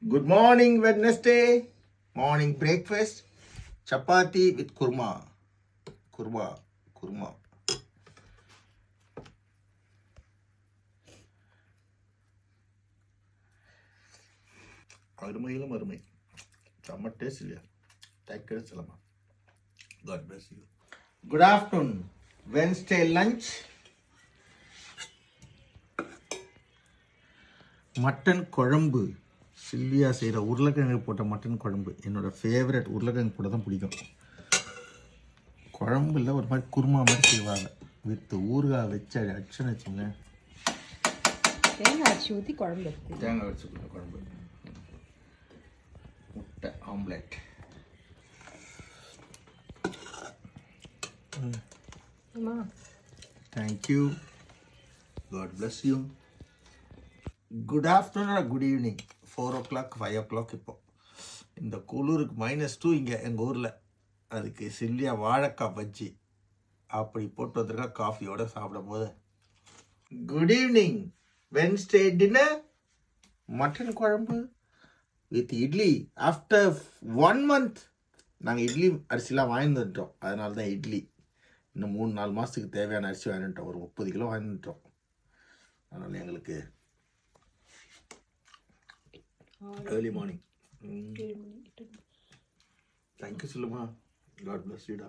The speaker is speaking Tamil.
Good morning, Wednesday. Morning breakfast. Chapati with kurma. Kurma. அருமையிலும் அருமை. செம்ம டேஸ்ட் இல்லையா? டேக்கே சொல்லமா. God bless you. Good afternoon. Wednesday lunch. Mutton குழம்பு. சில்லியா செய்கிற உருளைக்கிழங்கு போட்ட மட்டன் குழம்பு என்னோடய ஃபேவரட். உருளைக்கிழங்கு போட தான் பிடிக்கும். குழம்பு இல்லை, ஒரு மாதிரி குருமா மாதிரி செய்வாங்க. வித் ஊறுகாய் வச்சு அடிச்சுன்னு வச்சுங்க. தேங்காய் அரைச்சி ஊற்றி குழம்பு. தேங்காய் வச்சு குழம்பு. முட்டை omelette. Thank you. God bless you. Good afternoon or good evening. 4 o'clock 5 o'clock. இப்போ இந்த குளிருக்கு -2 இங்கே எங்கள் ஊரில். அதுக்கு சில்லியா வாழைக்காய் பஜ்ஜி அப்படி போட்டு வந்திருக்கா காஃபியோட சாப்பிடும் போது. Good evening. Wednesday dinner mutton குழம்பு வித் இட்லி. ஆஃப்டர் 1 month நாங்கள் இட்லி அரிசிலாம் வாங்கிட்டுட்டோம். அதனால தான் இட்லி. இன்னும் 3-4 மாதத்துக்கு தேவையான அரிசி வாங்கிட்டோம். ஒரு 30 கிலோ வாங்கிட்டோம். அதனால் எங்களுக்கு ஏர்லி மார்னிங். தேங்க்யூ சொல்லுமா. God bless யூடா.